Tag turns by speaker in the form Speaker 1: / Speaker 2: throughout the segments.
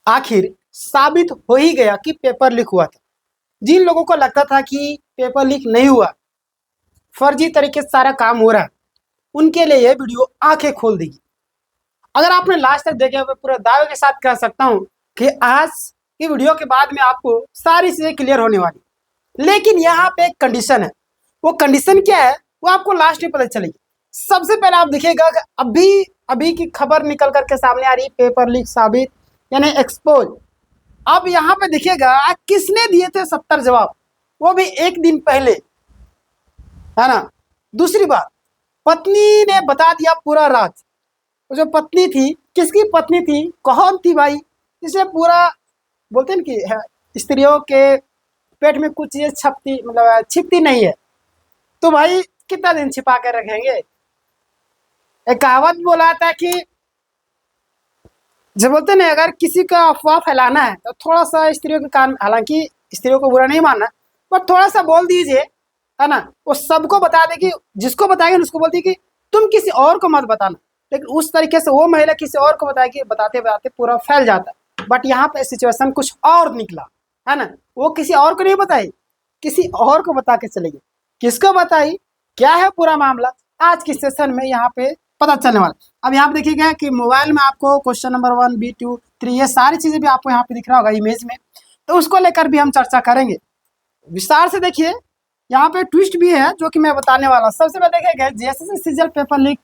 Speaker 1: आखिर साबित हो ही गया कि पेपर लीक हुआ था। जिन लोगों को लगता था कि पेपर लीक नहीं हुआ, फर्जी तरीके से सारा काम हो रहा है, उनके लिए यह वीडियो आंखें खोल देगी। अगर आपने लास्ट तक देखे, मैं पूरे दावे के साथ कह सकता हूं कि आज की वीडियो के बाद में आपको सारी चीजें क्लियर होने वाली। लेकिन यहाँ पे एक कंडीशन है। वो कंडीशन क्या है वो आपको लास्ट में पता चलेगी। सबसे पहले आप देखिएगा कि अभी अभी की खबर निकल करके सामने आ रही, पेपर लीक साबित यानी एक्सपोज। अब यहाँ पे देखिएगा किसने दिए थे 70 जवाब, वो भी एक दिन पहले, है ना। दूसरी बात, पत्नी ने बता दिया पूरा राज। जो पत्नी थी, किसकी पत्नी थी, कौन थी भाई, जिसे पूरा बोलते हैं कि स्त्रियों के पेट में कुछ चीजें छपती मतलब छिपती नहीं है, तो भाई कितना दिन छिपा कर रखेंगे। एक कहावत बोला था कि जब बोलते ना, अगर किसी का अफवाह फैलाना है तो थोड़ा सा स्त्रियों के कान, हालांकि स्त्रियों को बुरा नहीं मानना, पर थोड़ा सा बोल दीजिए, है ना। वो सबको बता देगी, जिसको बताएगी उसको बोलती कि तुम किसी और को मत बताना। लेकिन उस तरीके से वो महिला किसी और को बताएगी, बताते बताते पूरा फैल जाता है। बट यहाँ पे सिचुएशन कुछ और निकला, है ना। वो किसी और को नहीं बताई, किसी और को बता के चलेगी। किसको बताई, क्या है पूरा मामला, आज की सेशन में यहाँ पे पता चलने वाला। अब यहाँ पे देखिएगा कि मोबाइल में आपको क्वेश्चन नंबर 1, B2, 3 ये सारी चीजें भी आपको यहाँ पे दिख रहा होगा इमेज में, तो उसको लेकर भी हम चर्चा करेंगे विस्तार से। देखिए यहाँ पे ट्विस्ट भी है जो कि मैं बताने वाला हूँ। सबसे पहले देखिएगा जेएसएससी सीजीएल पेपर लीक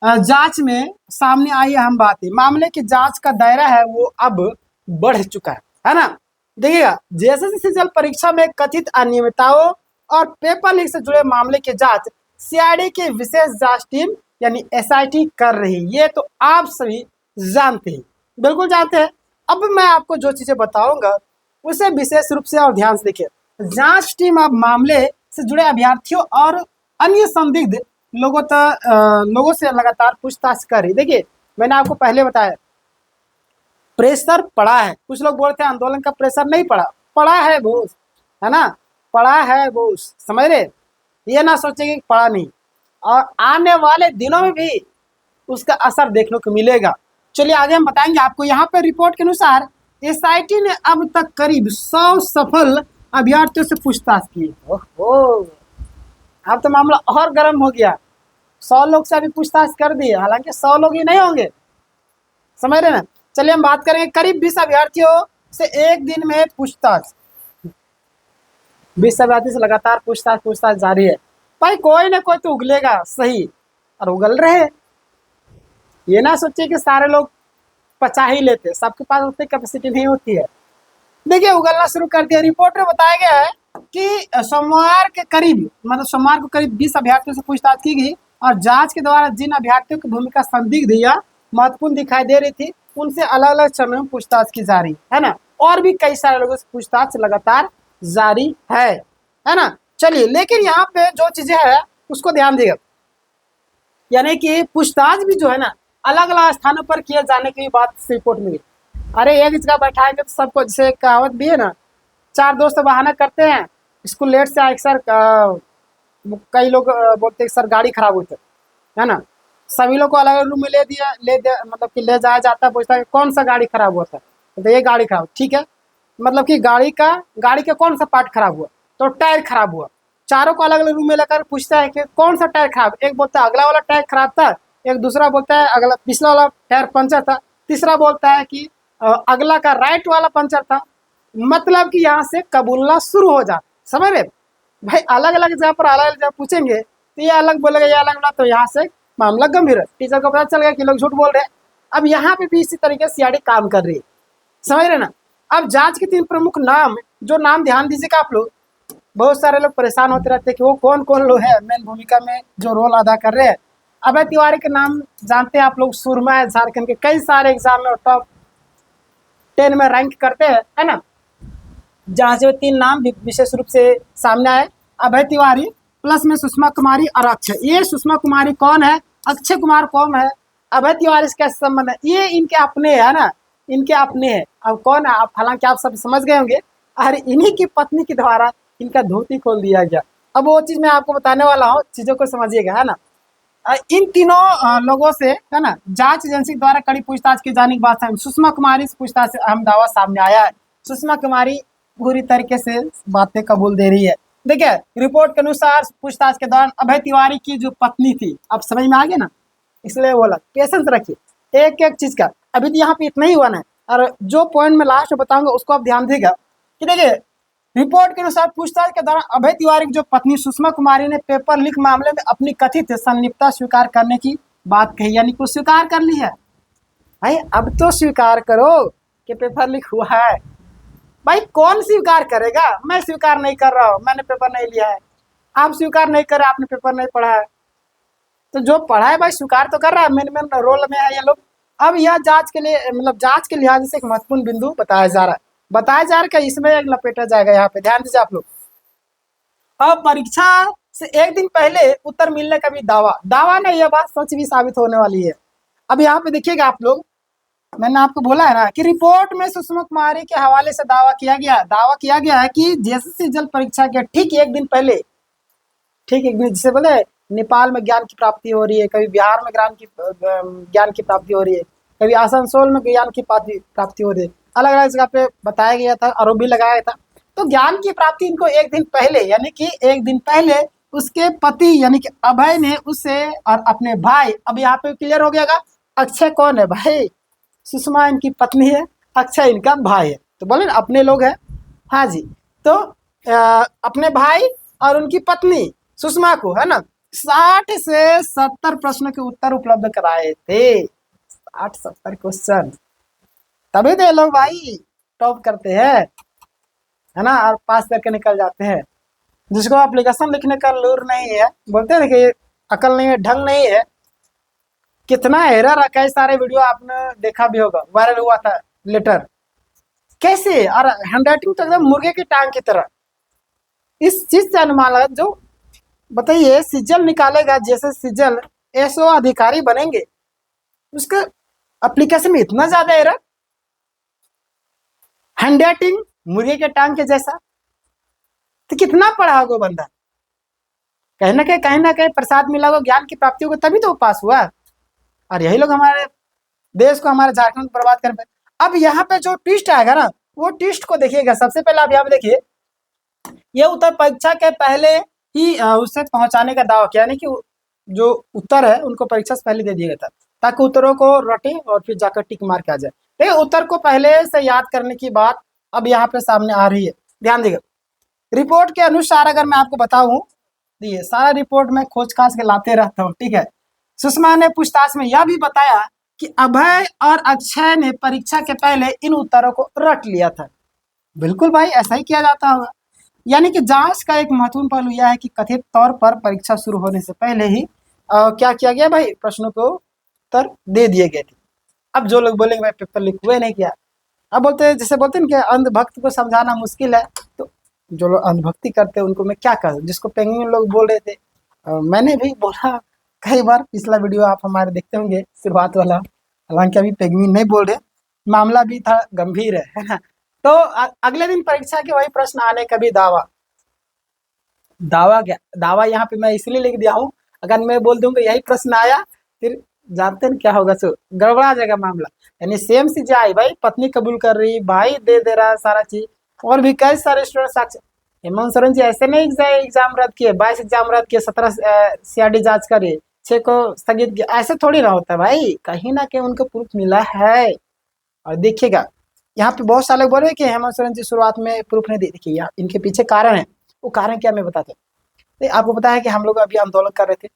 Speaker 1: जांच में सामने आई अहम बात है। मामले की जांच का दायरा है वो अब बढ़ चुका है ना। देखिएगा जेएसएससी सीजीएल परीक्षा में कथित अनियमितताओं और पेपर लीक से जुड़े मामले की जांच सीआईडी की विशेष जांच टीम यानी एसआईटी कर रही है। ये तो आप सभी जानते हैं, बिल्कुल जानते हैं। अब मैं आपको जो चीजें बताऊंगा उसे विशेष रूप से और ध्यान से देखिए। जांच टीम अब मामले से जुड़े अभ्यर्थियों और अन्य संदिग्ध लोगों से लगातार पूछताछ कर रही। देखिए मैंने आपको पहले बताया प्रेशर पड़ा है। कुछ लोग बोलते हैं आंदोलन का प्रेशर नहीं पड़ा, पड़ा है बोस, है ना, पड़ा है बोस, समझ रहे। ये ना सोचे कि पड़ा नहीं, और आने वाले दिनों में भी उसका असर देखने को मिलेगा। चलिए आगे हम बताएंगे आपको। यहाँ पे रिपोर्ट के अनुसार एसआईटी ने अब तक करीब 100 सफल अभ्यर्थियों से पूछताछ की। ओहो, अब तो मामला और गर्म हो गया। 100 लोग से अभी पूछताछ कर दी, हालांकि 100 लोग ही नहीं होंगे, समझ रहे ना। चलिए हम बात करेंगे करीब 20 अभ्यर्थियों से एक दिन में पूछताछ। 20 अभ्यर्थी से लगातार पूछताछ जारी है। भाई कोई ना कोई तो उगलेगा सही, और उगल रहे। ये ना सोचिए कि सारे लोग पचा ही लेते, सबके पास उतनी कैपेसिटी नहीं होती है। देखिए उगलना शुरू कर दिया। रिपोर्ट में बताया गया है कि सोमवार के करीब, मतलब सोमवार को करीब 20 अभ्यर्थियों से पूछताछ की गई, और जांच के द्वारा जिन अभ्यर्थियों की भूमिका संदिग्ध या महत्वपूर्ण दिखाई दे रही थी उनसे अलग अलग समय में पूछताछ की जा रही है ना। और भी कई सारे लोगों से पूछताछ लगातार जारी है ना। चलिए लेकिन यहाँ पे जो चीजें है उसको ध्यान देगा, यानी कि पूछताछ भी जो है ना अलग अलग स्थानों पर किए जाने की बात रिपोर्ट में। अरे एक जगह बैठाएंगे तो सबको, जैसे कहावत भी है ना, 4 दोस्त बहाना करते हैं स्कूल लेट से आए सर, कई लोग बोलते हैं सर गाड़ी खराब हुई है ना। सभी लोग को अलग अलग रूम में मतलब कि ले जाया जाता है, पूछता है कौन सा गाड़ी खराब हुआ था, तो ये गाड़ी खराब, ठीक है, मतलब कि गाड़ी का कौन सा पार्ट खराब हुआ, तो टायर खराब हुआ। चारों को अलग अलग रूम में लेकर पूछता है कि कौन सा टायर खराब। एक बोलता है अगला वाला टायर खराब था, एक दूसरा बोलता है अगला पिछला वाला टायर पंचर था, तीसरा बोलता है कि अगला का राइट वाला पंचर था। मतलब कि यहाँ से कबूलना शुरू हो जाता, समझ रहे भाई। अलग अलग जगह पर अलग अलग जगह पूछेंगे तो ये अलग बोलेगा, ये अलग बोला, तो यहाँ से मामला गंभीर है। टीचर को पता चल गया कि लोग झूठ बोल रहे हैं। अब यहाँ पे भी इसी तरीके से सीआईडी काम कर रही है, समझ रहे ना। अब जांच के 3 प्रमुख नाम, जो नाम ध्यान दीजिएगा आप लोग। बहुत सारे लोग परेशान होते रहते हैं कि वो कौन कौन लोग हैं मेन भूमिका में जो रोल अदा कर रहे हैं। अभय तिवारी के नाम जानते हैं आप लोग, सुरमा है, झारखंड के कई सारे एग्जाम में टॉप 10 में रैंक करते हैं, है ना। जहाँ से 3 नाम विशेष रूप से सामने आए, अभय तिवारी प्लस में सुषमा कुमारी और अक्षय। ये सुषमा कुमारी कौन है, अक्षय कुमार कौन है, अभय तिवारी से कैसे संबंध है, ये इनके अपने है ना, इनके अपने है। अब कौन है, आप हालांकि आप सब समझ गए होंगे। अरे इन्हीं की पत्नी के द्वारा इनका धोती खोल दिया गया। अब वो चीज मैं आपको बताने वाला हूँ, चीजों को समझिएगा, है ना। इन तीनों लोगों से है ना जांच एजेंसी द्वारा कड़ी पूछताछ की जाने के बाद सुषमा कुमारी से पूछताछ से अहम दावा सामने आया है। सुषमा कुमारी पूरी तरीके से बातें कबूल दे रही है। देखिए रिपोर्ट के अनुसार पूछताछ के दौरान अभय तिवारी की जो पत्नी थी, अब समझ में आ गया ना, इसलिए बोला पेशेंस रखिए एक एक चीज का। अभी तो यहाँ पे इतना ही हुआ ना, और जो पॉइंट मैं लास्ट में बताऊंगा उसको आप ध्यान देगा कि देखिए रिपोर्ट के अनुसार पूछताछ के दौरान अभय तिवारी की जो पत्नी सुषमा कुमारी ने पेपर लीक मामले में अपनी कथित संलिप्तता स्वीकार करने की बात कही, यानी कुछ स्वीकार कर ली है। भाई अब तो स्वीकार करो कि पेपर लीक हुआ है। भाई कौन स्वीकार करेगा? मैं स्वीकार नहीं कर रहा हूँ, मैंने पेपर नहीं लिया है। आप स्वीकार नहीं कर रहे, आपने पेपर नहीं पढ़ा है। तो जो पढ़ा है भाई स्वीकार तो कर रहा है, मेन रोल में है ये लोग। अब यह जांच के लिए मतलब जांच के लिहाज से एक महत्वपूर्ण बिंदु बताया जा रहा है, कि इसमें एक लपेटा जाएगा। यहाँ पे ध्यान दीजिए आप लोग। अब परीक्षा से एक दिन पहले उत्तर मिलने का भी दावा नहीं, यह बात सच भी साबित होने वाली है। अब यहाँ पे देखिएगा आप लोग, मैंने आपको बोला है ना कि रिपोर्ट में सुषमा कुमारी के हवाले से दावा किया गया है कि जेएसएससी जल परीक्षा के ठीक एक दिन पहले, ठीक एक दिन जिसे बोले नेपाल में ज्ञान की प्राप्ति हो रही है, कभी बिहार में ज्ञान की प्राप्ति हो रही है, कभी आसनसोल में ज्ञान की प्राप्ति हो रही है, अलग अलग जगह पे बताया गया था, आरोप भी लगाया गया था। तो ज्ञान की प्राप्ति इनको एक दिन पहले, यानी कि एक दिन पहले उसके पति यानी कि अभय ने उसे और अपने भाई, अब यहाँ पे क्लियर हो गया, अक्षय कौन है भाई? सुषमा इनकी पत्नी है, अक्षय इनका भाई है, तो बोले ना अपने लोग हैं। हाँ जी, तो अपने भाई और उनकी पत्नी सुषमा को है ना 60 से 70 प्रश्नों के उत्तर उपलब्ध कराए थे। 60-70 क्वेश्चन, तभी तो लोग भाई टॉप करते हैं, है ना, और पास करके निकल जाते हैं। जिसको एप्लीकेशन लिखने का लूर नहीं है, बोलते हैं ना कि अकल नहीं है, ढंग नहीं है। कितना एरर है, कई सारे वीडियो आपने देखा भी होगा, वायरल हुआ था लेटर कैसे, और हैंडराइटिंग तो एकदम मुर्गे की टांग की तरह। इस चीज से अनुमान लगा, जो बताइए सिजल निकालेगा, जैसे सिजल एसओ अधिकारी बनेंगे, उसका एप्लीकेशन में इतना ज्यादा एरर, हैंडराइटिंग मुर्गे के टांग के जैसा, तो कितना पढ़ा होगा बंदा? कहीं ना कहीं प्रसाद मिला होगा ज्ञान की प्राप्ति होगा, तभी तो वो पास हुआ। और यही लोग हमारे देश को, हमारे झारखंड को बर्बाद कर पाए। अब यहाँ पे जो ट्विस्ट आएगा ना, वो ट्विस्ट को देखिएगा। सबसे पहले आप यहाँ पे देखिए, ये उत्तर परीक्षा के पहले ही उसे पहुंचाने का दावा किया, यानी कि जो उत्तर है उनको परीक्षा से पहले दे दिया गया था, ताकि उत्तरों को रटे और फिर जाकर टिक मार के आ जाए। देखिए उत्तर को पहले से याद करने की बात अब यहाँ पे सामने आ रही है, ध्यान देगा। रिपोर्ट के अनुसार अगर मैं आपको बताऊं, ये सारा रिपोर्ट में खोज खास के लाते रहता हूँ, ठीक है। सुषमा ने पूछताछ में यह भी बताया कि अभय और अक्षय ने परीक्षा के पहले इन उत्तरों को रट लिया था। बिल्कुल भाई, ऐसा ही किया जाता होगा। यानी कि जांच का एक महत्वपूर्ण पहलू यह है कि कथित तौर पर परीक्षा शुरू होने से पहले ही क्या किया गया भाई, प्रश्नों को उत्तर दे दिए गए थे। अब जो लोग बोलेंगे भाई पेपर लीक हुए नहीं किया, अब बोलते हैं, जैसे बोलते हैं कि अंधभक्त को समझाना मुश्किल है, तो जो लोग अंधभक्ति करते हैं उनको मैं क्या कहूँ, जिसको पेंगुइन लोग बोल रहे थे, मैंने भी बोला कई बार। पिछला वीडियो आप हमारे देखते होंगे, शुरुआत वाला, हालांकि अभी पेंगुइन नहीं बोल रहे, मामला भी था गंभीर है ना। तो अगले दिन परीक्षा के वही प्रश्न आने का भी दावा यहाँ पे मैं इसलिए लिख दिया हूँ, अगर मैं बोल दूंगा यही प्रश्न आया, फिर जानते हैं क्या होगा, सो गड़बड़ा जाएगा मामला। यानी सेम चीज आई भाई, पत्नी कबूल कर रही, भाई दे रहा है सारा चीज, और भी कई सारे स्टूडेंट साक्ष्य। हेमंत सोरेन जी ऐसे नहीं एग्जाम रद्द किए, 22 एग्जाम रद्द किए, 17 सीआरडी जांच करे, 6 को स्थगित किया, ऐसे थोड़ी ना होता भाई, कहीं ना कहीं उनको प्रूफ मिला है। और देखिएगा यहाँ पे बहुत सारे लोग बोल रहे हैं कि हेमंत सोरेन जी शुरुआत में प्रूफ नहीं दे, देखिए इनके पीछे कारण है। वो कारण क्या मैं बताता हूँ। आपको पता है कि हम लोग अभी आंदोलन कर रहे थे,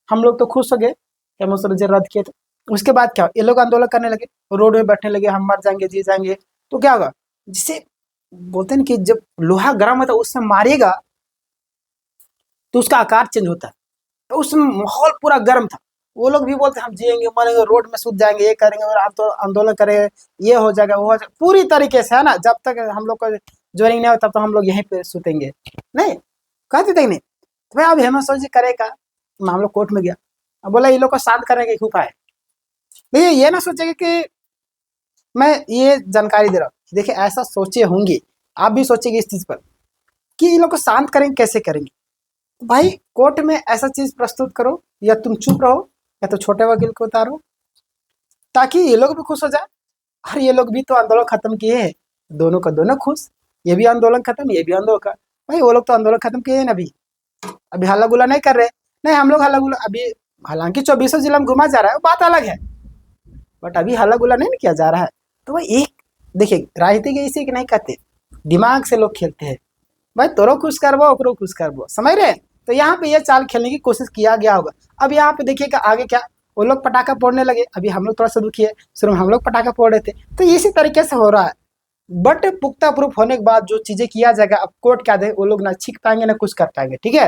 Speaker 1: हम लोग तो खुश हो गए हेमंत सोरेन जी रद्द किए थे। उसके बाद क्या, ये लोग आंदोलन करने लगे, रोड में बैठने लगे, हम मर जाएंगे जी जाएंगे। तो क्या होगा, जिसे बोलते हैं कि जब लोहा गर्म होता है उससे मारेगा तो उसका आकार चेंज होता है, तो उस माहौल पूरा गर्म था। वो लोग भी बोलते हम जिएंगे मरेंगे, रोड में सूत जाएंगे, ये करेंगे, और तो आंदोलन करेंगे, ये हो जाएगा वो हो जाएगा, पूरी तरीके से, है ना। जब तक हम लोग को ज्वाइनिंग नहीं हो तब तक हम लोग यहीं पे सूतेंगे, नहीं कहते थे नहीं। तो भाई अब हेमंत सोरेन जी करेगा, मामला कोर्ट में गया, अब बोला ये लोग को शांत करने के उपाय। देखिए ये ना सोचेगा कि मैं ये जानकारी दे रहा हूँ, देखिए ऐसा सोचे होंगे, आप भी सोचेंगे इस चीज पर कि ये लोग को शांत करेंगे, कैसे करेंगे। तो भाई कोर्ट में ऐसा चीज प्रस्तुत करो या तुम चुप रहो या तो छोटे वकील को उतारो, ताकि ये लोग भी खुश हो जाए। अरे ये लोग भी तो आंदोलन खत्म किए हैं, दोनों का दोनों खुश, ये भी आंदोलन खत्म, ये भी आंदोलन का। भाई वो लोग तो आंदोलन खत्म किए हैं ना अभी, अभी हल्ला गुल्ला नहीं कर रहे। नहीं हम लोग हल्ला गुल्ला अभी, हालांकि 24 जिला में घुमा जा रहा है, वो बात अलग है, बट अभी हल्ला गुल्ला नहीं किया जा रहा है। तो भाई एक देखिए, राजनीति के इसी के नहीं कहते, दिमाग से लोग खेलते हैं। भाई तोरो खुश करबो ओकरो खुश करबो, समझ रहे। तो यहाँ पे ये चाल खेलने की कोशिश किया गया होगा। अब यहाँ पे देखिएगा आगे क्या, वो लोग पटाखा फोड़ने लगे, अभी हम लोग थोड़ा सा दुखी है, शुरू में हम लोग पटाखा फोड़ रहे थे। तो इसी तरीके से हो रहा है, बट पुख्ता प्रूफ होने के बाद जो चीजें किया जाएगा, अब कोर्ट क्या दे, वो लोग ना छींक पाएंगे ना कुछ कर पाएंगे, ठीक है।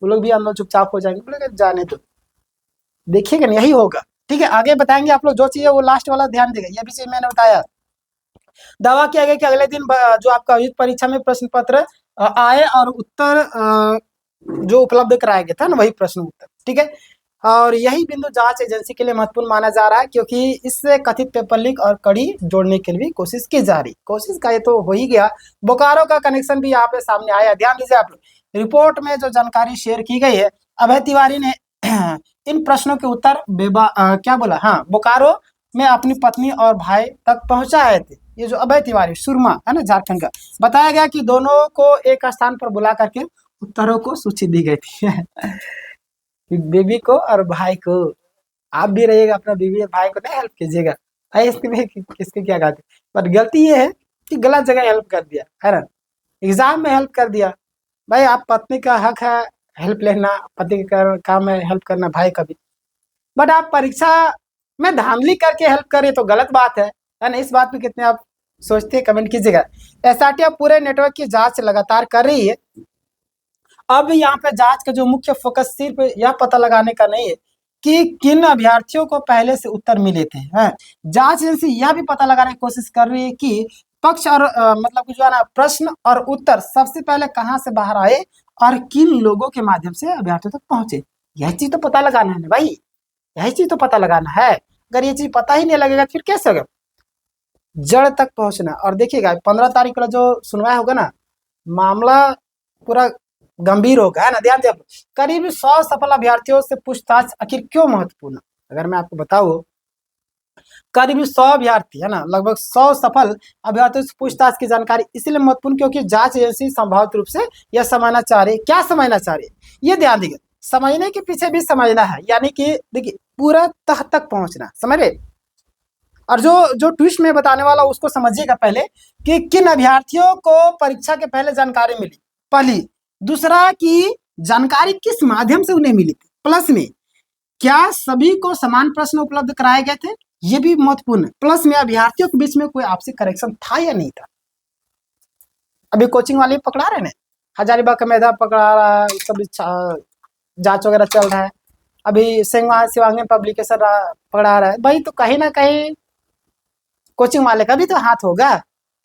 Speaker 1: वो लोग भी हम लोग चुपचाप हो जाएंगे, बोलेंगे जाने तो, देखिएगा ना यही होगा, ठीक है। आगे बताएंगे आप लोग जो चीज है वो लास्ट वाला ध्यान देगा, ये भी चीज मैंने बताया। दावा किया गया कि अगले दिन जो आपका आयोजित परीक्षा में प्रश्न पत्र आए और उत्तर जो उपलब्ध कराया गया था ना, वही प्रश्न उत्तर, ठीक है। और यही बिंदु जांच एजेंसी के लिए महत्वपूर्ण माना जा रहा है, क्योंकि इससे कथित पेपर लीक और कड़ी जोड़ने के लिए भी कोशिश की जा रही। कोशिश का ये तो हो ही गया, बोकारो का कनेक्शन भी यहाँ पे सामने आया। ध्यान दीजिए आप लोग, रिपोर्ट में जो जानकारी शेयर की गई है, अभय तिवारी ने इन प्रश्नों के उत्तर क्या बोला, हाँ, बोकारो में अपनी पत्नी और भाई तक पहुंचाए थे। ये जो अभय तिवारी सुरमा है ना, झारखंड का, बताया गया कि दोनों को एक स्थान पर बुला करके उत्तरों को सूची दी गई थी। बीबी को और भाई को, आप भी रहिएगा अपना बीबी और भाई को नहीं हेल्प कीजिएगा। इसके में किसके क्या कहते, पर गलती ये है कि गलत जगह हेल्प कर दिया है ना, एग्जाम में हेल्प कर दिया। भाई आप पत्नी का हक है हेल्प लेना, पति का काम है हेल्प करना, भाई का भी, बट आप परीक्षा में धांधली करके हेल्प करें तो गलत बात है ना। इस बात पे कितने आप सोचते हैं, कमेंट कीजिएगा। एसआरटी अब पूरे नेटवर्क की जांच लगातार कर रही है। अब यहाँ पे जांच का जो मुख्य फोकस सिर्फ यह पता लगाने का नहीं है कि किन अभ्यर्थियों को पहले से उत्तर मिले थे, हैं। जांच एजेंसी यह भी पता लगाने की कोशिश कर रही है कि पक्ष और मतलब कि जो है ना, प्रश्न और उत्तर सबसे पहले कहाँ से बाहर आए और किन लोगों के माध्यम से अभ्यर्थियों तक पहुंचे। यह चीज तो पता लगाना है ना भाई, यही चीज तो पता लगाना है। अगर ये चीज पता ही नहीं लगेगा फिर कैसे होगा, जड़ तक पहुंचना। और देखिएगा 15 तारीख का जो सुनवाई होगा ना, मामला पूरा गंभीर होगा, है ना। ध्यान दे, करीब 100 सफल अभ्यर्थियों से पूछताछ आखिर क्यों महत्वपूर्ण। अगर मैं आपको बताऊं, करीब 100 अभ्यर्थी है ना, लगभग 100 सफल अभ्यर्थियों से पूछताछ की जानकारी इसलिए महत्वपूर्ण क्योंकि जांच एजेंसी संभावित रूप से यह समझना चाह रही है। क्या समझना चाह रही है, ये ध्यान दीजिए, समझने के पीछे भी समझना है, यानी कि देखिए पूरा तह तक पहुंचना, समझ रहे। और जो जो ट्विस्ट में बताने वाला उसको समझिएगा पहले, कि किन अभ्यर्थियों को परीक्षा के पहले जानकारी मिली, पहली। दूसरा कि जानकारी किस माध्यम से उन्हें मिली थी, प्लस में क्या सभी को समान प्रश्न उपलब्ध कराए गए थे, ये भी महत्वपूर्ण है। प्लस में अभ्यर्थियों के बीच में कोई आपसी करेक्शन था या नहीं था। अभी कोचिंग वाले पकड़ा रहे हैं, हजारीबाग का मैदान पकड़ा रहा है, सब जांच वगैरह चल रहा है। अभी शिवांगी पब्लिकेशन पकड़ा रहा है भाई, तो कहीं ना कहीं कोचिंग वाले का भी तो हाथ होगा,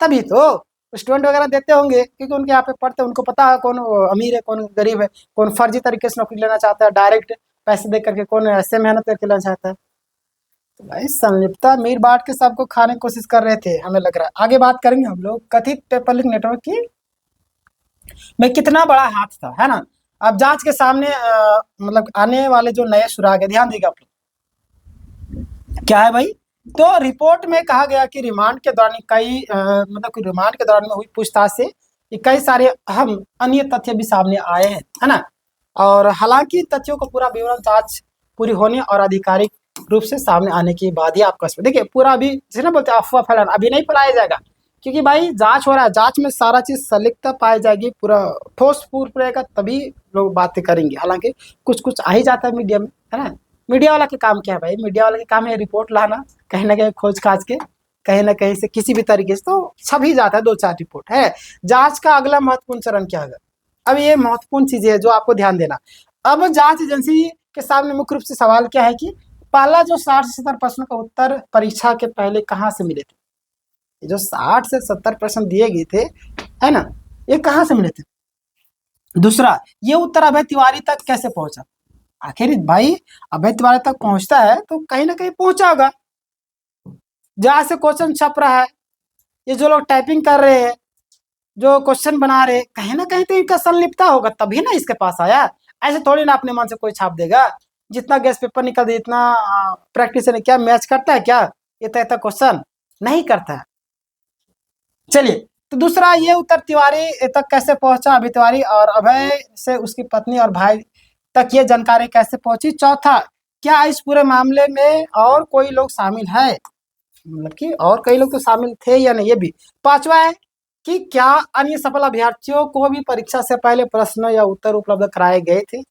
Speaker 1: तभी तो स्टूडेंट वगैरह देते होंगे, क्योंकि उनके यहाँ पे पढ़ते हैं, उनको पता है कौन अमीर है कौन गरीब है, कौन फर्जी तरीके से नौकरी लेना चाहता है, डायरेक्ट पैसे दे करके, कौन ऐसे मेहनत करके लेना चाहता है। तो भाई संलिप्तता मीर बांट के सबको खाने की कोशिश कर रहे थे, हमें लग रहा है। आगे बात करेंगे हम लोग कथित पेपर लीक नेटवर्क की में कितना बड़ा हाथ था, है ना। अब जांच के सामने मतलब आने वाले जो नए सुराग है, ध्यान देगा आप लोग, क्या है भाई। तो रिपोर्ट में कहा गया कि रिमांड के दौरान कई मतलब कि रिमांड के दौरान में हुई पूछताछ से कई सारे अहम अन्य तथ्य भी सामने आए हैं, है ना। और हालांकि तथ्यों को पूरा विवरण जांच पूरी होने और आधिकारिक रूप से सामने आने के बाद ही आपको देखिए पूरा, अभी जैसे ना बोलते हैं अफवाह फैलाना, अभी नहीं फैलाया जाएगा, क्योंकि भाई जांच हो रहा है, जांच में सारा चीज सलिकता पाई जाएगी, पूरा ठोस प्रूफ रहेगा, तभी लोग बातें करेंगे। हालांकि कुछ कुछ आ ही जाता है मीडिया में, है ना। मीडिया वाला का काम क्या है भाई, मीडिया वाला का काम है रिपोर्ट लाना, कहीं ना कहीं खोज खाज के कहीं ना कहीं से किसी भी तरीके से तो छप ही जाता है 2-4 रिपोर्ट है। जांच का अगला महत्वपूर्ण चरण क्या होगा, अब ये महत्वपूर्ण चीजें है जो आपको ध्यान देना। अब जांच एजेंसी के सामने मुख्य रूप से सवाल क्या है कि पहला जो 60 से 70 प्रश्नों का उत्तर परीक्षा के पहले कहाँ से मिले थे, जो 60 से 70 प्रश्न दिए गए थे, है ना, ये कहाँ से मिले थे। दूसरा, ये उत्तर अभय तिवारी तक कैसे पहुंचा। आखिर भाई अभय तिवारी तक पहुंचता है तो कहीं ना कहीं पहुंचा होगा, जहां से क्वेश्चन छप रहा है, ये जो लोग टाइपिंग कर रहे हैं, जो क्वेश्चन बना रहे, कहीं ना कहीं तो इनका संलिप्तता होगा, तभी ना इसके पास आया। ऐसे थोड़ी ना अपने मन से कोई छाप देगा। जितना गैस पेपर निकल दिया इतना प्रैक्टिस ने क्या मैच करता है क्या ये तय क्वेश्चन? नहीं करता है। चलिए, तो दूसरा ये उत्तर तिवारी तक कैसे पहुंचा अभय तिवारी, और अभय से उसकी पत्नी और भाई तक ये जानकारी कैसे पहुंची? चौथा, क्या इस पूरे मामले में और कोई लोग शामिल है, मतलब कि और कई लोग तो शामिल थे या नहीं, ये भी। पांचवा है कि क्या अन्य सफल अभ्यर्थियों को भी परीक्षा से पहले प्रश्न या उत्तर उपलब्ध कराए गए थे?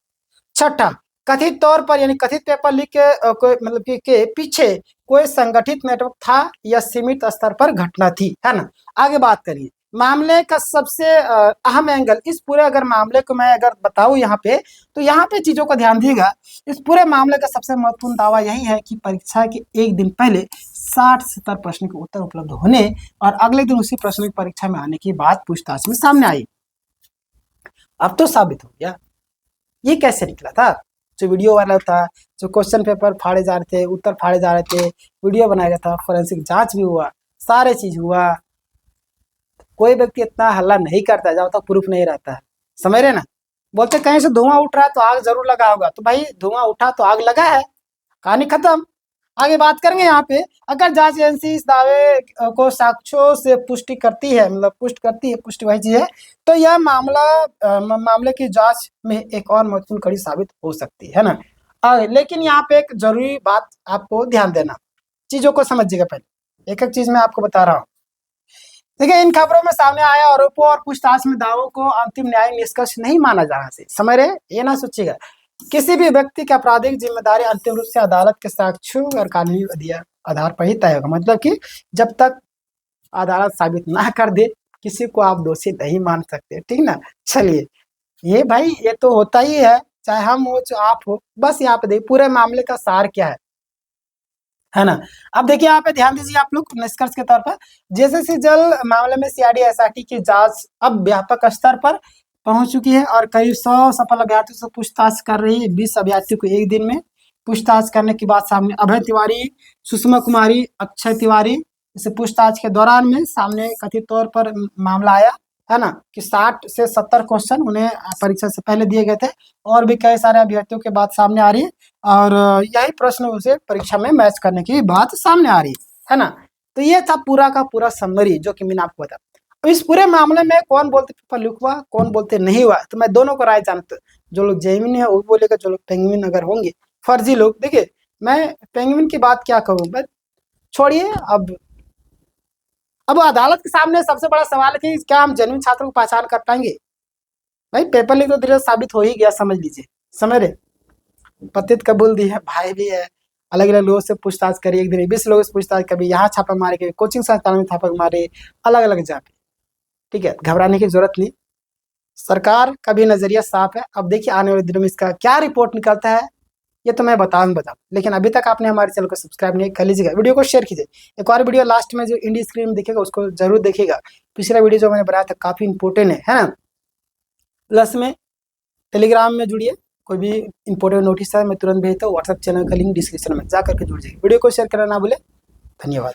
Speaker 1: छठा, कथित तौर पर यानी कथित पेपर लीक के कोई मतलब कि के पीछे कोई संगठित नेटवर्क था या सीमित स्तर पर घटना थी, है ना। आगे बात करिए, मामले का सबसे अहम एंगल, इस पूरे अगर मामले को मैं अगर बताऊं यहाँ पे, तो यहाँ पे चीजों का ध्यान दीजिएगा। इस पूरे मामले का सबसे महत्वपूर्ण दावा यही है कि परीक्षा के एक दिन पहले 60-70 प्रश्न के उत्तर उपलब्ध होने और अगले दिन उसी प्रश्न की परीक्षा में आने की बात पूछताछ में सामने आई। अब तो साबित हो गया। ये कैसे निकला था? जो वीडियो वायरल था, जो क्वेश्चन पेपर फाड़े जा रहे थे, उत्तर फाड़े जा रहे थे, वीडियो बनाया गया था, फोरेंसिक जांच भी हुआ, सारे चीज हुआ। कोई व्यक्ति इतना हल्ला नहीं करता जब तक प्रूफ नहीं रहता है, समझ रहे ना। बोलते कहीं से धुआं उठ रहा है तो आग जरूर लगा होगा, तो भाई धुआं उठा तो आग लगा है, कहानी खत्म। आगे बात करेंगे यहाँ पे, अगर जांच एजेंसी इस दावे को साक्ष्यों से पुष्टि करती है, मतलब पुष्ट करती है, पुष्टि वही चीज है, तो यह मामले की जांच में एक और महत्वपूर्ण कड़ी साबित हो सकती है ना। लेकिन यहाँ पे एक जरूरी बात आपको ध्यान देना, चीजों को समझिएगा। पहले एक एक चीज मैं आपको बता रहा हूँ। देखिए, इन खबरों में सामने आया आरोपों और पूछताछ में दावों को अंतिम न्याय निष्कर्ष नहीं माना जाना चाहिए, समझ रहे, ये ना सोचिएगा। किसी भी व्यक्ति की आपराधिक जिम्मेदारी अंतिम रूप से अदालत के साक्ष्यों और कानूनी आधार पर ही तय होगा, मतलब कि जब तक अदालत साबित ना कर दे किसी को आप दोषी नहीं मान सकते, ठीक ना। चलिए, ये भाई ये तो होता ही है, चाहे हम हो चाहे आप हो। बस यहाँ पे देखिए पूरे मामले का सार क्या है ना। अब देखिए यहाँ पे ध्यान दीजिए आप लोग, निष्कर्ष के तौर पर, जैसे जल मामले में सीआईडी एसआईटी की जांच अब व्यापक स्तर पर पहुंच चुकी है और करीब 100 सफल अभ्यर्थियों से पूछताछ कर रही है। 20 अभ्यर्थियों को एक दिन में पूछताछ करने की बात सामने, अभय तिवारी, सुषमा कुमारी, अक्षय तिवारी से पूछताछ के दौरान में सामने कथित तौर पर मामला आया, है ना, कि 60 से 70 क्वेश्चन उन्हें परीक्षा से पहले दिए गए थे, और भी कई सारे अभ्यर्थियों की बात सामने आ रही है, और यही प्रश्न उसे परीक्षा में मैच करने की बात सामने आ रही है ना। तो ये था पूरा का पूरा समरी जो कि मैंने आपको बताया। अब इस पूरे मामले में कौन बोलते पेपर लीक हुआ, कौन बोलते नहीं हुआ, तो मैं दोनों को राय जानता हूँ। जो लोग जेन्युइन है वो बोलेगा, जो लोग पेंगुइन अगर होंगे फर्जी लोग, देखिए मैं पेंगुइन की बात क्या कहूँ, बस छोड़िए। अब अदालत के सामने सबसे बड़ा सवाल है कि क्या हम जेन्युइन छात्रों को पहचान कर पाएंगे? भाई पेपर लीक तो धीरे साबित हो ही गया, समझ लीजिए, समझ रहे। पतित कबूल दी है, भाई भी है, अलग अलग लोगों से पूछताछ करी, एक दिन 20 लोगों से पूछताछ, कभी यहाँ छापा मारे, कभी कोचिंग संस्थान में छापा मारे, अलग अलग जाके, ठीक है, घबराने की जरूरत नहीं। सरकार का भी नजरिया साफ है। अब देखिए आने वाले दिनों में इसका क्या रिपोर्ट निकलता है, ये तो मैं बता, लेकिन अभी तक आपने हमारे चैनल को सब्सक्राइब नहीं कर लीजिएगा, वीडियो को शेयर कीजिए। एक और वीडियो लास्ट में जो इंडी स्क्रीन में दिखेगा उसको जरूर देखिएगा। पिछला वीडियो जो मैंने बनाया था काफी इंपोर्टेंट है ना। प्लस में टेलीग्राम में जुड़िए, कोई भी इंपोर्टेंट नोटिस है मैं तुरंत भेजता हूँ। व्हाट्सएप चैनल का लिंक डिस्क्रिप्शन में जा करके जुड़ जाइए। वीडियो को शेयर करना ना भूले। धन्यवाद।